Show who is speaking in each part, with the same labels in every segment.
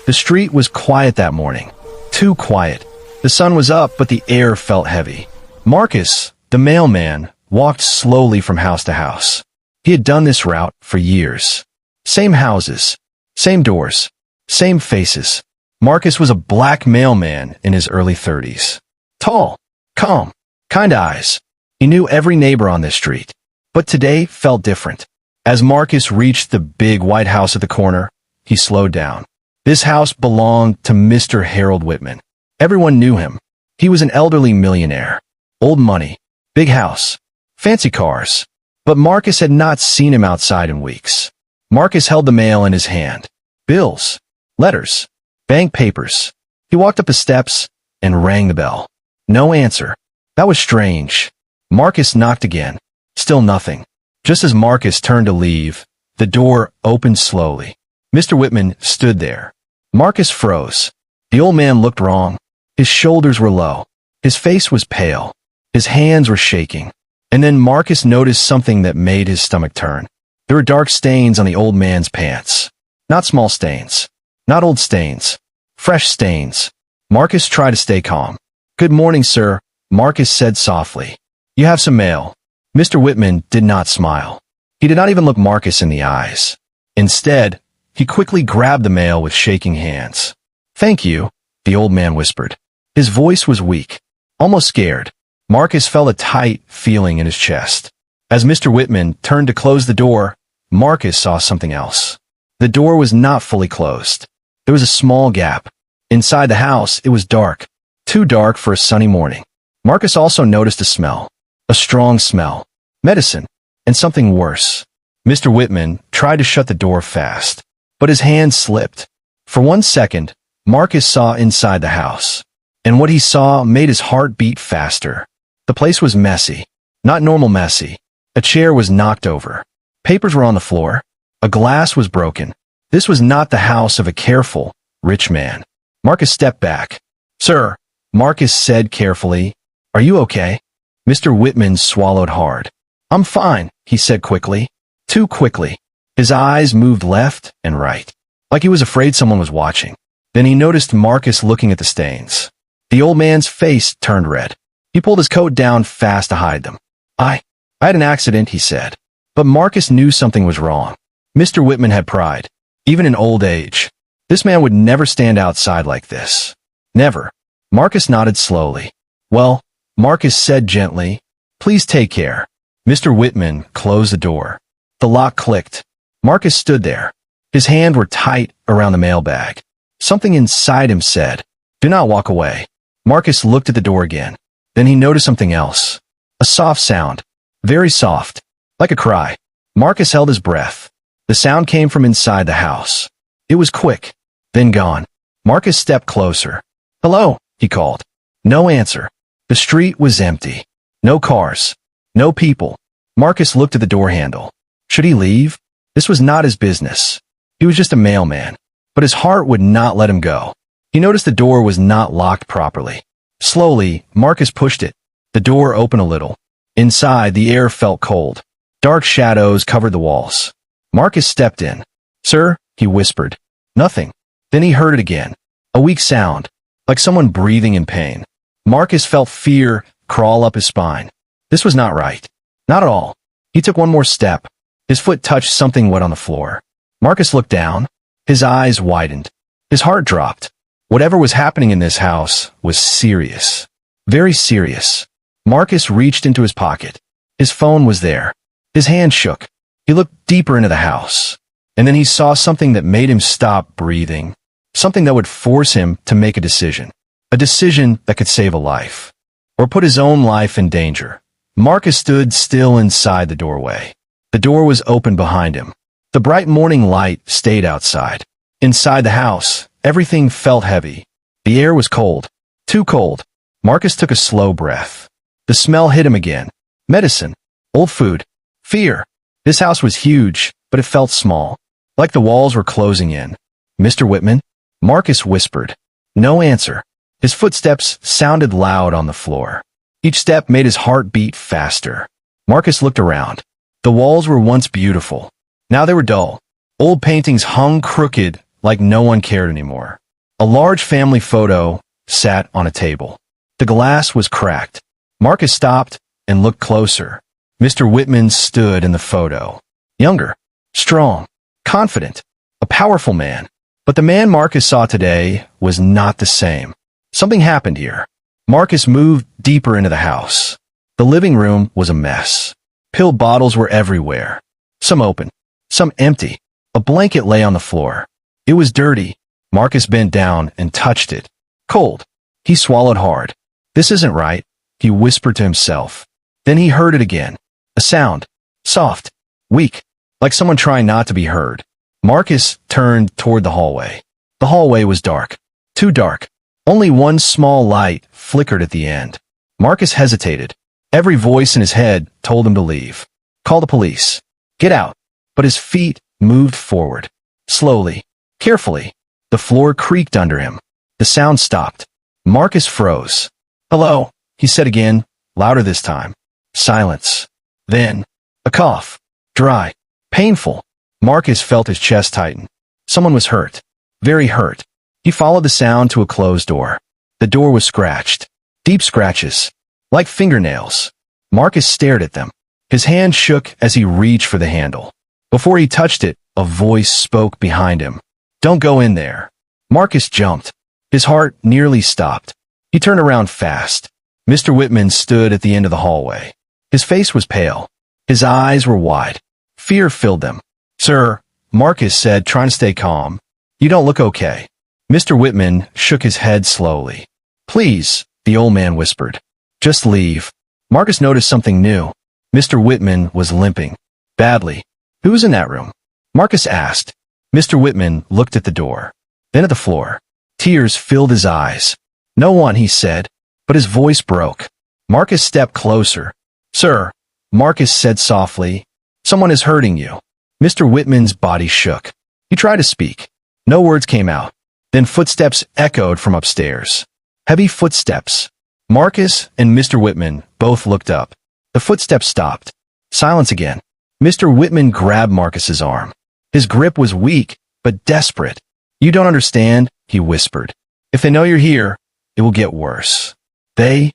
Speaker 1: The street was quiet that morning. Too quiet. The sun was up, but the air felt heavy. Marcus, the mailman, walked slowly from house to house. He had done this route for years. Same houses, same doors, same faces. Marcus was a black mailman in his early 30s. Tall, calm, kind eyes. He knew every neighbor on this street. But today felt different. As Marcus reached the big white house at the corner, he slowed down. This house belonged to Mr. Harold Whitman. Everyone knew him. He was an elderly millionaire. Old money, big house, fancy cars. But Marcus had not seen him outside in weeks. Marcus held the mail in his hand. Bills, letters, bank papers. He walked up the steps and rang the bell. No answer. That was strange. Marcus knocked again. Still nothing. Just as Marcus turned to leave, the door opened slowly. Mr. Whitman stood there. Marcus froze. The old man looked wrong. His shoulders were low. His face was pale. His hands were shaking. And then Marcus noticed something that made his stomach turn. There were dark stains on the old man's pants. Not small stains. Not old stains. Fresh stains. Marcus tried to stay calm. "Good morning, sir," Marcus said softly. "You have some mail." Mr. Whitman did not smile. He did not even look Marcus in the eyes. Instead, he quickly grabbed the mail with shaking hands. "Thank you," the old man whispered. His voice was weak, almost scared. Marcus felt a tight feeling in his chest. As Mr. Whitman turned to close the door, Marcus saw something else. The door was not fully closed. There was a small gap. Inside the house, it was dark. Too dark for a sunny morning. Marcus also noticed a smell. A strong smell. Medicine. And something worse. Mr. Whitman tried to shut the door fast, but his hand slipped. For 1 second, Marcus saw inside the house. And what he saw made his heart beat faster. The place was messy. Not normal messy. A chair was knocked over. Papers were on the floor. A glass was broken. This was not the house of a careful, rich man. Marcus stepped back. "Sir," Marcus said carefully, "are you okay?" Mr. Whitman swallowed hard. "I'm fine," he said quickly. Too quickly. His eyes moved left and right, like he was afraid someone was watching. Then he noticed Marcus looking at the stains. The old man's face turned red. He pulled his coat down fast to hide them. I had an accident," he said. But Marcus knew something was wrong. Mr. Whitman had pride, even in old age. This man would never stand outside like this. Never. Marcus nodded slowly. "Well," Marcus said gently, "please take care." Mr. Whitman closed the door. The lock clicked. Marcus stood there. His hands were tight around the mailbag. Something inside him said, "Do not walk away." Marcus looked at the door again. Then he noticed something else. A soft sound. Very soft. Like a cry. Marcus held his breath. The sound came from inside the house. It was quick, then gone. Marcus stepped closer. "Hello," he called. No answer. The street was empty. No cars. No people. Marcus looked at the door handle. Should he leave? This was not his business. He was just a mailman. But his heart would not let him go. He noticed the door was not locked properly. Slowly, Marcus pushed it. The door opened a little. Inside, the air felt cold. Dark shadows covered the walls. Marcus stepped in. "Sir," he whispered. Nothing. Then he heard it again. A weak sound, like someone breathing in pain. Marcus felt fear crawl up his spine. This was not right. Not at all. He took one more step. His foot touched something wet on the floor. Marcus looked down. His eyes widened. His heart dropped. Whatever was happening in this house was serious. Very serious. Marcus reached into his pocket. His phone was there. His hand shook. He looked deeper into the house. And then he saw something that made him stop breathing. Something that would force him to make a decision. A decision that could save a life. Or put his own life in danger. Marcus stood still inside the doorway. The door was open behind him. The bright morning light stayed outside. Inside the house, everything felt heavy. The air was cold. Too cold. Marcus took a slow breath. The smell hit him again. Medicine. Old food. Fear. This house was huge, but it felt small. Like the walls were closing in. "Mr. Whitman?" Marcus whispered. No answer. His footsteps sounded loud on the floor. Each step made his heart beat faster. Marcus looked around. The walls were once beautiful. Now they were dull. Old paintings hung crooked like no one cared anymore. A large family photo sat on a table. The glass was cracked. Marcus stopped and looked closer. Mr. Whitman stood in the photo. Younger, strong, confident, a powerful man. But the man Marcus saw today was not the same. Something happened here. Marcus moved deeper into the house. The living room was a mess. Pill bottles were everywhere. Some open, some empty. A blanket lay on the floor. It was dirty. Marcus bent down and touched it. Cold. He swallowed hard. This isn't right, he whispered to himself. Then he heard it again. A sound. Soft. Weak. Like someone trying not to be heard. Marcus turned toward the hallway. The hallway was dark. Too dark. Only one small light flickered at the end. Marcus hesitated. Every voice in his head told him to leave. Call the police. Get out. But his feet moved forward. Slowly. Carefully. The floor creaked under him. The sound stopped. Marcus froze. Hello, he said again, louder this time. Silence. Then, a cough. Dry. Painful. Marcus felt his chest tighten. Someone was hurt. Very hurt. He followed the sound to a closed door. The door was scratched. Deep scratches. Like fingernails. Marcus stared at them. His hand shook as he reached for the handle. Before he touched it, a voice spoke behind him. Don't go in there. Marcus jumped. His heart nearly stopped. He turned around fast. Mr. Whitman stood at the end of the hallway. His face was pale. His eyes were wide. Fear filled them. Sir, Marcus said, trying to stay calm. You don't look okay. Mr. Whitman shook his head slowly. Please, the old man whispered. Just leave. Marcus noticed something new. Mr. Whitman was limping. Badly. Who was in that room? Marcus asked. Mr. Whitman looked at the door. Then at the floor. Tears filled his eyes. No one, he said, but his voice broke. Marcus stepped closer. Sir, Marcus said softly, someone is hurting you. Mr. Whitman's body shook. He tried to speak. No words came out. Then footsteps echoed from upstairs. Heavy footsteps. Marcus and Mr. Whitman both looked up. The footsteps stopped. Silence again. Mr. Whitman grabbed Marcus's arm. His grip was weak, but desperate. You don't understand, he whispered. If they know you're here, it will get worse. They?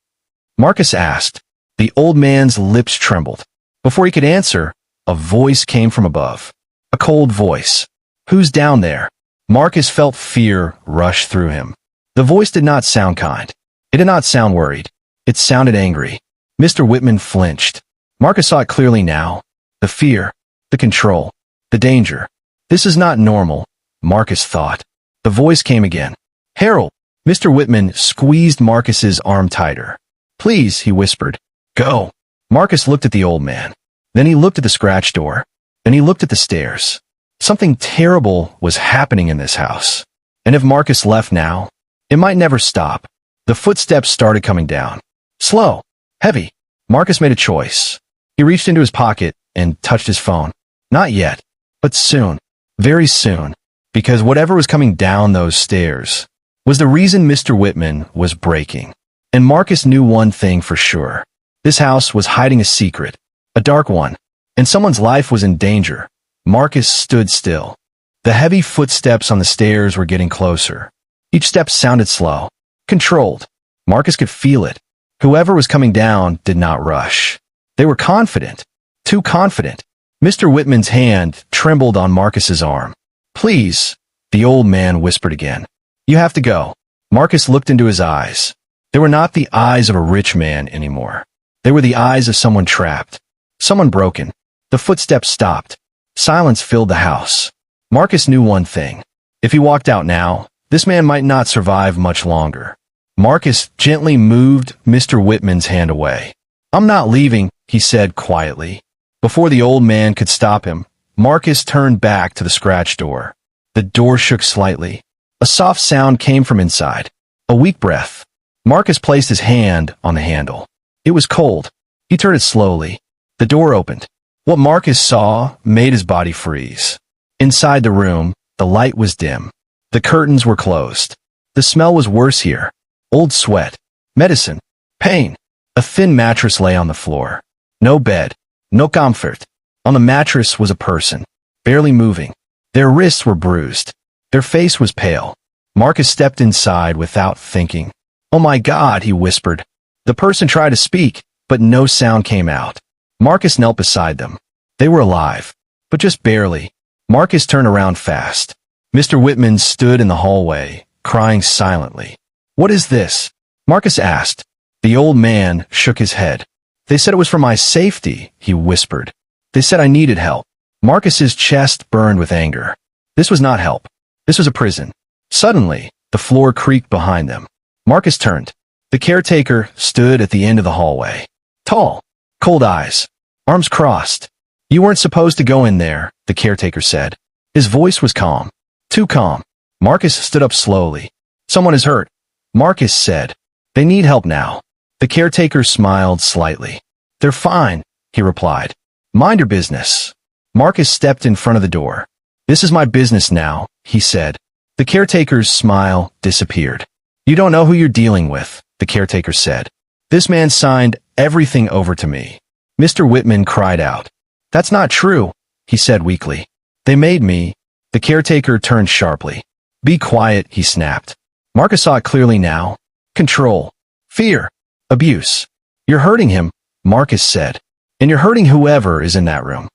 Speaker 1: Marcus asked. The old man's lips trembled. Before he could answer, a voice came from above. A cold voice. Who's down there? Marcus felt fear rush through him. The voice did not sound kind. It did not sound worried. It sounded angry. Mr. Whitman flinched. Marcus saw it clearly now. The fear. The control. The danger. This is not normal, Marcus thought. The voice came again. Harold. Mr. Whitman squeezed Marcus's arm tighter. Please, he whispered. Go. Marcus looked at the old man. Then he looked at the scratch door. Then he looked at the stairs. Something terrible was happening in this house. And if Marcus left now, it might never stop. The footsteps started coming down. Slow. Heavy. Marcus made a choice. He reached into his pocket and touched his phone. Not yet, but soon. Very soon. Because whatever was coming down those stairs was the reason Mr. Whitman was breaking. And Marcus knew one thing for sure. This house was hiding a secret. A dark one. And someone's life was in danger. Marcus stood still. The heavy footsteps on the stairs were getting closer. Each step sounded slow. Controlled. Marcus could feel it. Whoever was coming down did not rush. They were confident. Too confident. Mr. Whitman's hand trembled on Marcus's arm. Please, the old man whispered again. You have to go. Marcus looked into his eyes. They were not the eyes of a rich man anymore. They were the eyes of someone trapped. Someone broken. The footsteps stopped. Silence filled the house. Marcus knew one thing. If he walked out now, this man might not survive much longer. Marcus gently moved Mr. Whitman's hand away. I'm not leaving, he said quietly. Before the old man could stop him, Marcus turned back to the scratch door. The door shook slightly. A soft sound came from inside. A weak breath. Marcus placed his hand on the handle. It was cold. He turned it slowly. The door opened. What Marcus saw made his body freeze. Inside the room, the light was dim. The curtains were closed. The smell was worse here. Old sweat. Medicine. Pain. A thin mattress lay on the floor. No bed. No comfort. On the mattress was a person. Barely moving. Their wrists were bruised. Their face was pale. Marcus stepped inside without thinking. "Oh my God," he whispered. The person tried to speak, but no sound came out. Marcus knelt beside them. They were alive, but just barely. Marcus turned around fast. Mr. Whitman stood in the hallway, crying silently. "What is this?" Marcus asked. The old man shook his head. "They said it was for my safety," he whispered. "They said I needed help." Marcus's chest burned with anger. This was not help. This was a prison. Suddenly, the floor creaked behind them. Marcus turned. The caretaker stood at the end of the hallway. Tall, cold eyes, arms crossed. "You weren't supposed to go in there," the caretaker said. His voice was calm. Too calm. Marcus stood up slowly. "Someone is hurt," Marcus said. "They need help now." The caretaker smiled slightly. "They're fine," he replied. "Mind your business." Marcus stepped in front of the door. "This is my business now," he said. The caretaker's smile disappeared. "You don't know who you're dealing with," the caretaker said. "This man signed everything over to me." Mr. Whitman cried out. "That's not true," he said weakly. "They made me." The caretaker turned sharply. "Be quiet," he snapped. Marcus saw it clearly now. Control. Fear. Abuse. "You're hurting him," Marcus said. "And you're hurting whoever is in that room."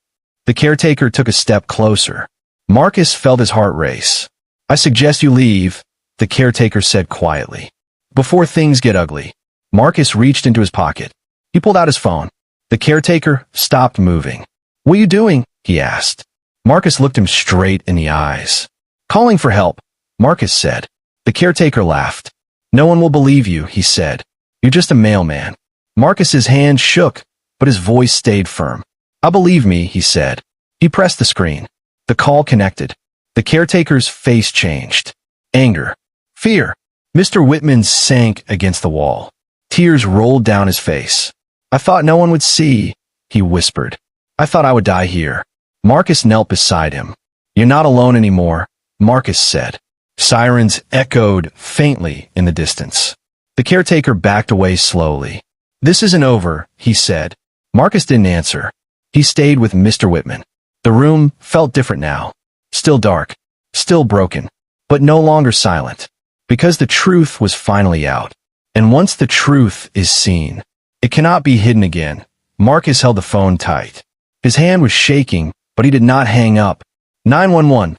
Speaker 1: The caretaker took a step closer. Marcus felt his heart race. "I suggest you leave," the caretaker said quietly. "Before things get ugly." Marcus reached into his pocket. He pulled out his phone. The caretaker stopped moving. "What are you doing?" he asked. Marcus looked him straight in the eyes. "Calling for help," Marcus said. The caretaker laughed. "No one will believe you," he said. "You're just a mailman." Marcus's hand shook, but his voice stayed firm. "I believe me," he said. He pressed the screen. The call connected. The caretaker's face changed. Anger. Fear. Mr. Whitman sank against the wall. Tears rolled down his face. "I thought no one would see," he whispered. "I thought I would die here." Marcus knelt beside him. "You're not alone anymore," Marcus said. Sirens echoed faintly in the distance. The caretaker backed away slowly. "This isn't over," he said. Marcus didn't answer. He stayed with Mr. Whitman. The room felt different now. Still dark. Still broken. But no longer silent. Because the truth was finally out. And once the truth is seen, it cannot be hidden again. Marcus held the phone tight. His hand was shaking, but he did not hang up. 911.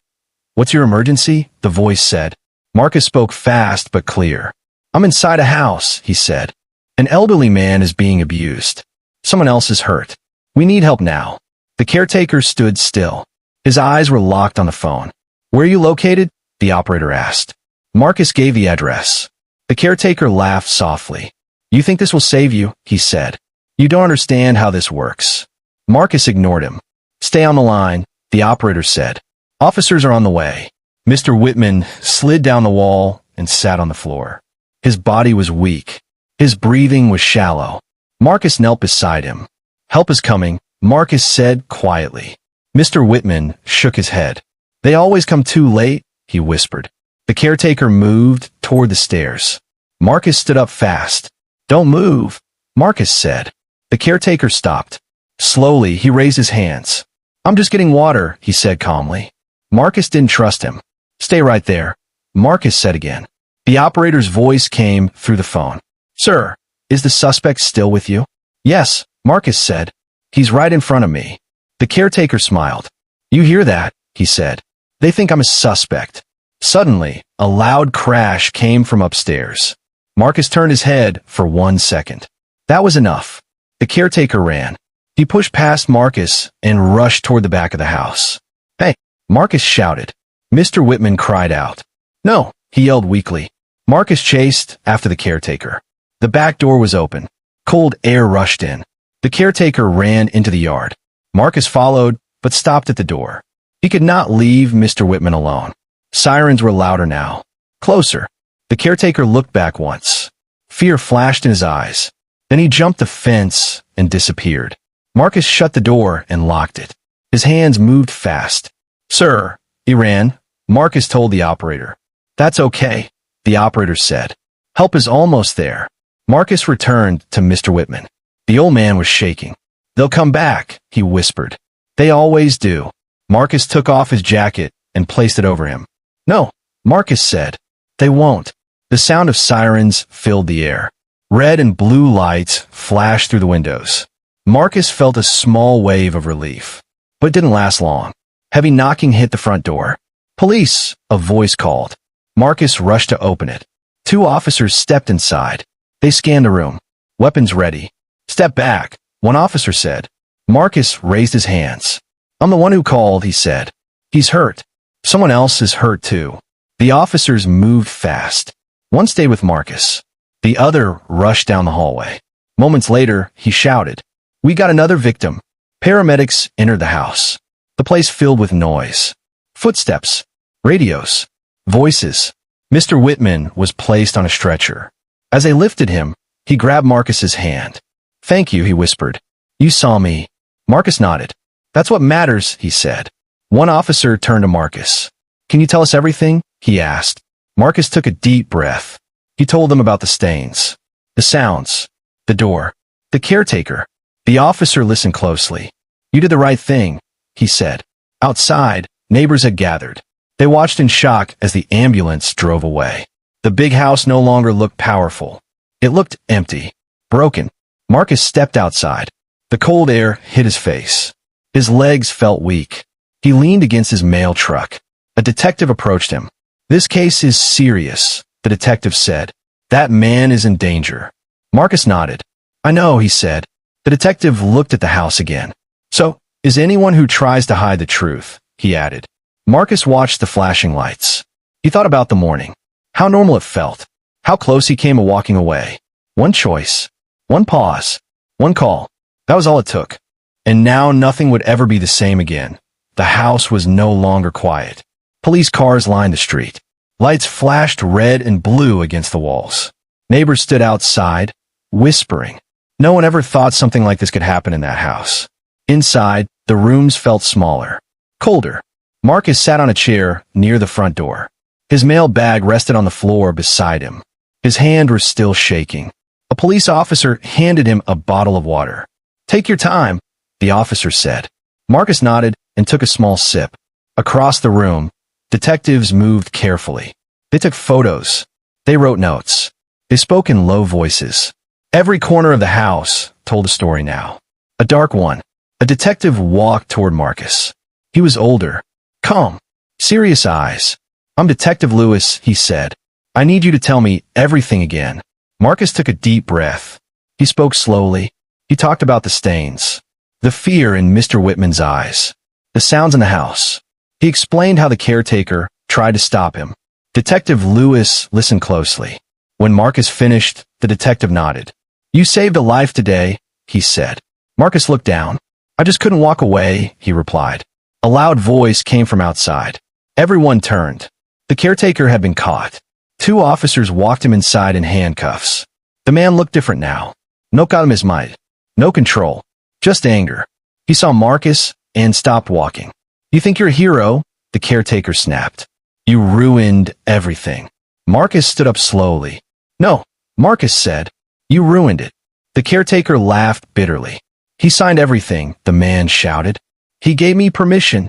Speaker 1: "What's your emergency?" the voice said. Marcus spoke fast but clear. "I'm inside a house," he said. "An elderly man is being abused. Someone else is hurt. We need help now." The caretaker stood still. His eyes were locked on the phone. "Where are you located?" the operator asked. Marcus gave the address. The caretaker laughed softly. "You think this will save you?" he said. "You don't understand how this works." Marcus ignored him. "Stay on the line," the operator said. "Officers are on the way." Mr. Whitman slid down the wall and sat on the floor. His body was weak. His breathing was shallow. Marcus knelt beside him. "Help is coming," Marcus said quietly. Mr. Whitman shook his head. "They always come too late," he whispered. The caretaker moved toward the stairs. Marcus stood up fast. "Don't move," Marcus said. The caretaker stopped. Slowly, he raised his hands. "I'm just getting water," he said calmly. Marcus didn't trust him. "Stay right there," Marcus said again. The operator's voice came through the phone. "Sir, is the suspect still with you?" "Yes," Marcus said. "He's right in front of me." The caretaker smiled. "You hear that?" he said. "They think I'm a suspect." Suddenly, a loud crash came from upstairs. Marcus turned his head for 1 second. That was enough. The caretaker ran. He pushed past Marcus and rushed toward the back of the house. "Hey!" Marcus shouted. Mr. Whitman cried out. "No!" he yelled weakly. Marcus chased after the caretaker. The back door was open. Cold air rushed in. The caretaker ran into the yard. Marcus followed, but stopped at the door. He could not leave Mr. Whitman alone. Sirens were louder now. Closer. The caretaker looked back once. Fear flashed in his eyes. Then he jumped the fence and disappeared. Marcus shut the door and locked it. His hands moved fast. "Sir," he ran. Marcus told the operator. "That's okay," the operator said. "Help is almost there." Marcus returned to Mr. Whitman. The old man was shaking. "They'll come back," he whispered. "They always do." Marcus took off his jacket and placed it over him. No, Marcus said. They won't. The sound of sirens filled the air. Red and blue lights flashed through the windows. Marcus felt a small wave of relief, but it didn't last long. Heavy knocking hit the front door. Police, a voice called. Marcus rushed to open it. 2 officers stepped inside. They scanned the room. Weapons ready. Step back, one officer said. Marcus raised his hands. I'm the one who called, he said. He's hurt. Someone else is hurt too. The officers moved fast. One stayed with Marcus. The other rushed down the hallway. Moments later, he shouted, We got another victim. Paramedics entered the house. The place filled with noise. Footsteps. Radios. Voices. Mr. Whitman was placed on a stretcher. As they lifted him, he grabbed Marcus's hand. Thank you, he whispered. You saw me. Marcus nodded. That's what matters, he said. One officer turned to Marcus. Can you tell us everything? He asked. Marcus took a deep breath. He told them about the stains, the sounds, the door, the caretaker. The officer listened closely. You did the right thing, he said. Outside, neighbors had gathered. They watched in shock as the ambulance drove away. The big house no longer looked powerful. It looked empty, broken. Marcus stepped outside. The cold air hit his face. His legs felt weak. He leaned against his mail truck. A detective approached him. This case is serious, the detective said. That man is in danger. Marcus nodded. I know, he said. The detective looked at the house again. So, is anyone who tries to hide the truth, he added. Marcus watched the flashing lights. He thought about the morning. How normal it felt. How close he came to walking away. One choice. One pause. One call. That was all it took. And now nothing would ever be the same again. The house was no longer quiet. Police cars lined the street. Lights flashed red and blue against the walls. Neighbors stood outside, whispering. No one ever thought something like this could happen in that house. Inside, the rooms felt smaller, colder. Marcus sat on a chair near the front door. His mail bag rested on the floor beside him. His hand was still shaking. A police officer handed him a bottle of water. Take your time, the officer said. Marcus nodded and took a small sip. Across the room, detectives moved carefully. They took photos. They wrote notes. They spoke in low voices. Every corner of the house told a story now. A dark one. A detective walked toward Marcus. He was older, calm, serious eyes. I'm Detective Lewis, he said. I need you to tell me everything again. Marcus took a deep breath. He spoke slowly. He talked about the stains, the fear in Mr. Whitman's eyes, the sounds in the house. He explained how the caretaker tried to stop him. Detective Lewis listened closely. When Marcus finished, the detective nodded. You saved a life today, he said. Marcus looked down. I just couldn't walk away, he replied. A loud voice came from outside. Everyone turned. The caretaker had been caught. 2 officers walked him inside in handcuffs. The man looked different now. No might. No control. Just anger. He saw Marcus and stopped walking. You think you're a hero? The caretaker snapped. You ruined everything. Marcus stood up slowly. No, Marcus said. You ruined it. The caretaker laughed bitterly. He signed everything, the man shouted. He gave me permission.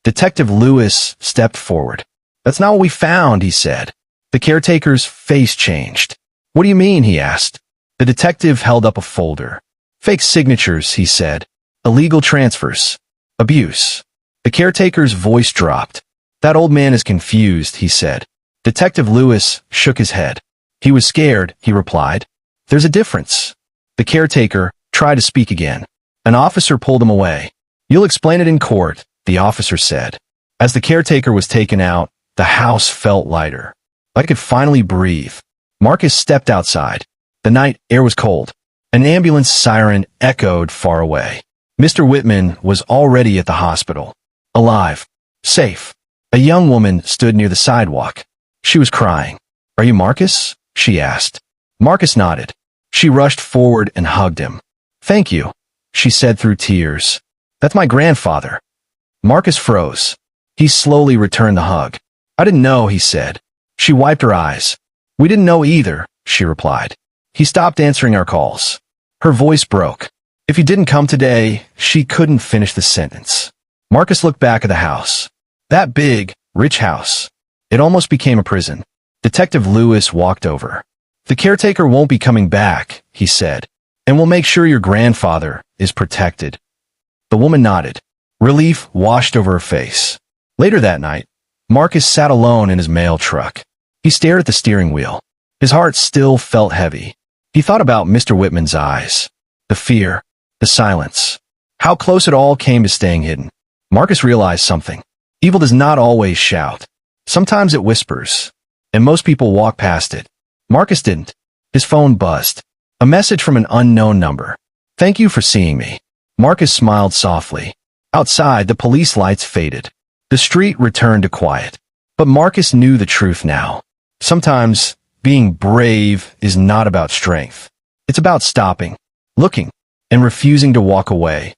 Speaker 1: Detective Lewis stepped forward. That's not what we found, he said. The caretaker's face changed. What do you mean, he asked. The detective held up a folder. Fake signatures, he said. Illegal transfers. Abuse. The caretaker's voice dropped. That old man is confused, he said. Detective Lewis shook his head. He was scared, he replied. There's a difference. The caretaker tried to speak again. An officer pulled him away. You'll explain it in court, the officer said. As the caretaker was taken out, the house felt lighter. I could finally breathe. Marcus stepped outside. The night air was cold. An ambulance siren echoed far away. Mr. Whitman was already at the hospital. Alive. Safe. A young woman stood near the sidewalk. She was crying. Are you Marcus? She asked. Marcus nodded. She rushed forward and hugged him. Thank you, she said through tears. That's my grandfather. Marcus froze. He slowly returned the hug. I didn't know, he said. She wiped her eyes. We didn't know either, she replied. He stopped answering our calls. Her voice broke. If you didn't come today, she couldn't finish the sentence. Marcus looked back at the house. That big, rich house. It almost became a prison. Detective Lewis walked over. "The caretaker won't be coming back," he said, "and we'll make sure your grandfather is protected." The woman nodded. Relief washed over her face. Later that night, Marcus sat alone in his mail truck. He stared at the steering wheel. His heart still felt heavy. He thought about Mr. Whitman's eyes, the fear, the silence, how close it all came to staying hidden. Marcus realized something. Evil does not always shout. Sometimes it whispers, and most people walk past it. Marcus didn't. His phone buzzed. A message from an unknown number. "Thank you for seeing me." Marcus smiled softly. Outside, the police lights faded. The street returned to quiet. But Marcus knew the truth now. Sometimes, being brave is not about strength. It's about stopping, looking, and refusing to walk away.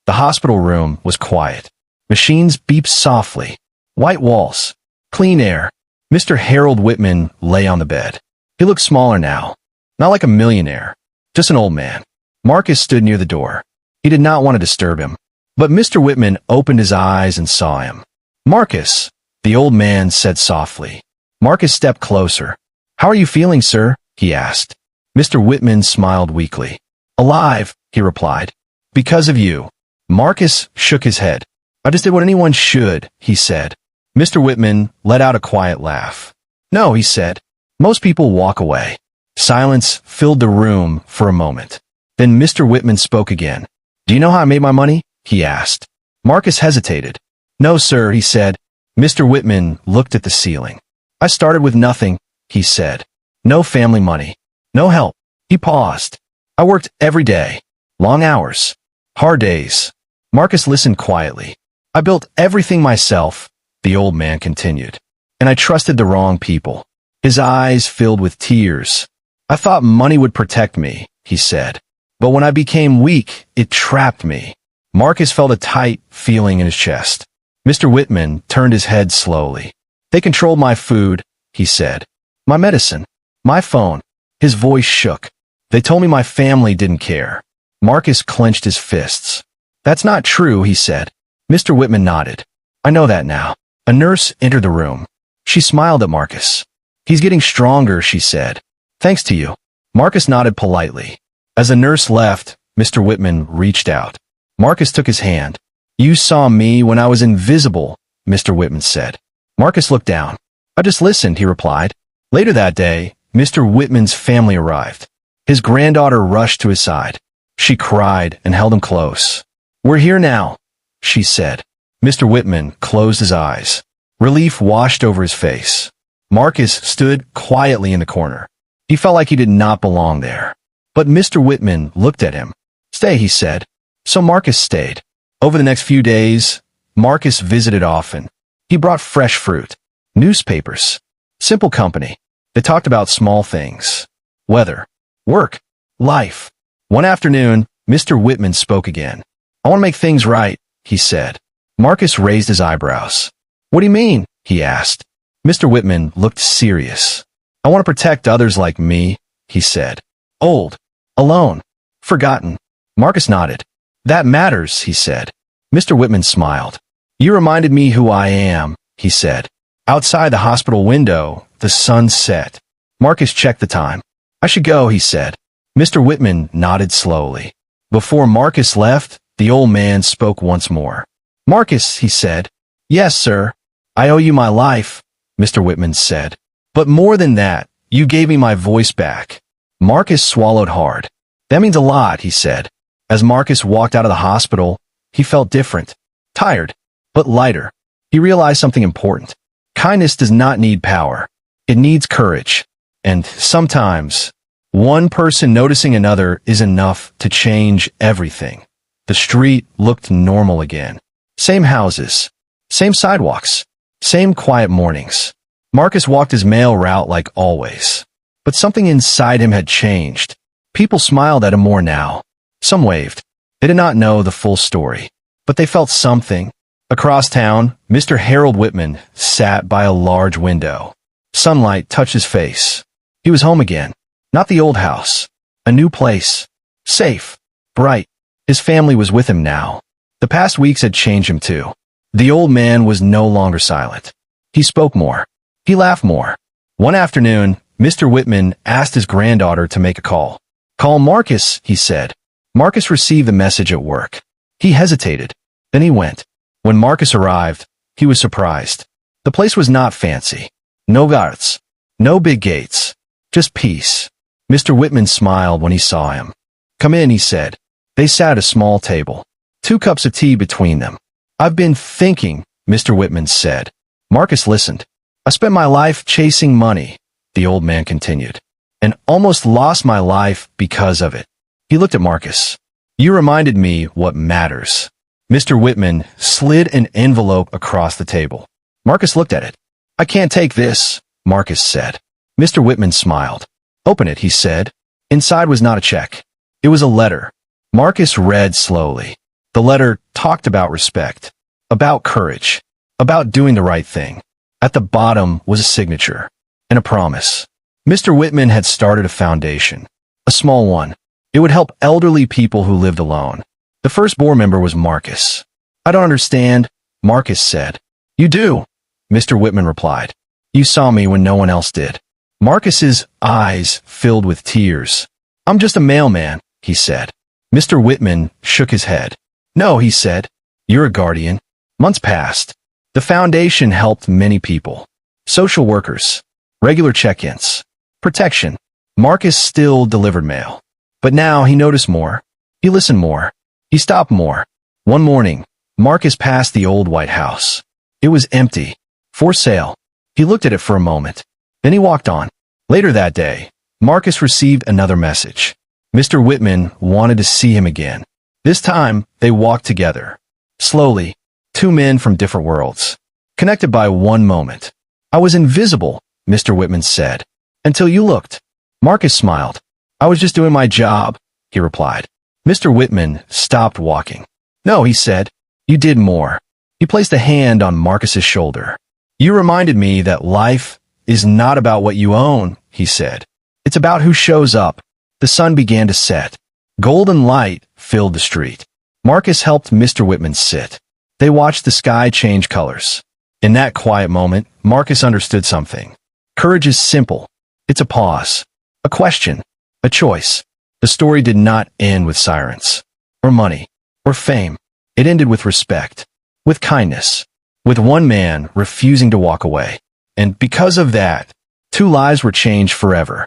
Speaker 1: The hospital room was quiet. Machines beeped softly. White walls. Clean air. Mr. Harold Whitman lay on the bed. He looked smaller now. Not like a millionaire. Just an old man. Marcus stood near the door. He did not want to disturb him. But Mr. Whitman opened his eyes and saw him. "Marcus," the old man said softly. Marcus stepped closer. "How are you feeling, sir?" he asked. Mr. Whitman smiled weakly. "Alive," he replied. "Because of you." Marcus shook his head. "I just did what anyone should," he said. Mr. Whitman let out a quiet laugh. "No," he said. "Most people walk away." Silence filled the room for a moment. Then Mr. Whitman spoke again. "Do you know how I made my money?" he asked. Marcus hesitated. "No, sir," he said. Mr. Whitman looked at the ceiling. "I started with nothing," he said. "No family money. No help." He paused. "I worked every day. Long hours. Hard days." Marcus listened quietly. "I built everything myself," the old man continued. "And I trusted the wrong people." His eyes filled with tears. "I thought money would protect me," he said. "But when I became weak, it trapped me." Marcus felt a tight feeling in his chest. Mr. Whitman turned his head slowly. "They controlled my food," he said. "My medicine. My phone." His voice shook. "They told me my family didn't care." Marcus clenched his fists. "That's not true," he said. Mr. Whitman nodded. "I know that now." A nurse entered the room. She smiled at Marcus. "He's getting stronger," she said. "Thanks to you." Marcus nodded politely. As the nurse left, Mr. Whitman reached out. Marcus took his hand. "You saw me when I was invisible," Mr. Whitman said. Marcus looked down. "I just listened," he replied. Later that day, Mr. Whitman's family arrived. His granddaughter rushed to his side. She cried and held him close. "We're here now," she said. Mr. Whitman closed his eyes. Relief washed over his face. Marcus stood quietly in the corner. He felt like he did not belong there. But Mr. Whitman looked at him. "Stay," he said. So Marcus stayed. Over the next few days, Marcus visited often. He brought fresh fruit, newspapers, simple company. They talked about small things. Weather, work, life. One afternoon, Mr. Whitman spoke again. "I want to make things right," he said. Marcus raised his eyebrows. "What do you mean?" he asked. Mr. Whitman looked serious. "I want to protect others like me," he said. "Old, alone, forgotten." Marcus nodded. "That matters," he said. Mr. Whitman smiled. "You reminded me who I am," he said. Outside the hospital window, the sun set. Marcus checked the time. "I should go," he said. Mr. Whitman nodded slowly. Before Marcus left, the old man spoke once more. "Marcus," he said. "Yes, sir. I owe you my life," Mr. Whitman said. "But more than that, you gave me my voice back." Marcus swallowed hard. "That means a lot," he said. As Marcus walked out of the hospital, he felt different, tired, but lighter. He realized something important. Kindness does not need power. It needs courage. And sometimes, one person noticing another is enough to change everything. The street looked normal again. Same houses, same sidewalks, same quiet mornings. Marcus walked his mail route like always. But something inside him had changed. People smiled at him more now. Some waved. They did not know the full story, but they felt something. Across town, Mr. Harold Whitman sat by a large window. Sunlight touched his face. He was home again. Not the old house. A new place. Safe. Bright. His family was with him now. The past weeks had changed him too. The old man was no longer silent. He spoke more. He laughed more. One afternoon, Mr. Whitman asked his granddaughter to make a call. "Call Marcus," he said. Marcus received the message at work. He hesitated. Then he went. When Marcus arrived, he was surprised. The place was not fancy. No guards. No big gates. Just peace. Mr. Whitman smiled when he saw him. "Come in," he said. They sat at a small table. 2 cups of tea between them. "I've been thinking," Mr. Whitman said. Marcus listened. "I spent my life chasing money," the old man continued, "and almost lost my life because of it." He looked at Marcus. "You reminded me what matters." Mr. Whitman slid an envelope across the table. Marcus looked at it. "I can't take this," Marcus said. Mr. Whitman smiled. "Open it," he said. Inside was not a check. It was a letter. Marcus read slowly. The letter talked about respect, about courage, about doing the right thing. At the bottom was a signature and a promise. Mr. Whitman had started a foundation, a small one. It would help elderly people who lived alone. The first board member was Marcus. "I don't understand," Marcus said. "You do," Mr. Whitman replied. "You saw me when no one else did." Marcus's eyes filled with tears. "I'm just a mailman," he said. Mr. Whitman shook his head. "No," he said. "You're a guardian." Months passed. The foundation helped many people. Social workers, regular check-ins, protection. Marcus still delivered mail. But now he noticed more. He listened more. He stopped more. One morning, Marcus passed the old White House. It was empty. For sale. He looked at it for a moment. Then he walked on. Later that day, Marcus received another message. Mr. Whitman wanted to see him again. This time, they walked together. Slowly, 2 men from different worlds, connected by one moment. "I was invisible," Mr. Whitman said, "until you looked." Marcus smiled. "I was just doing my job," he replied. Mr. Whitman stopped walking. "No," he said. "You did more." He placed a hand on Marcus's shoulder. "You reminded me that life is not about what you own," he said. "It's about who shows up." The sun began to set. Golden light filled the street. Marcus helped Mr. Whitman sit. They watched the sky change colors. In that quiet moment, Marcus understood something. Courage is simple. It's a pause, a question, a choice. The story did not end with sirens, or money, or fame. It ended with respect, with kindness, with one man refusing to walk away. And because of that, 2 lives were changed forever.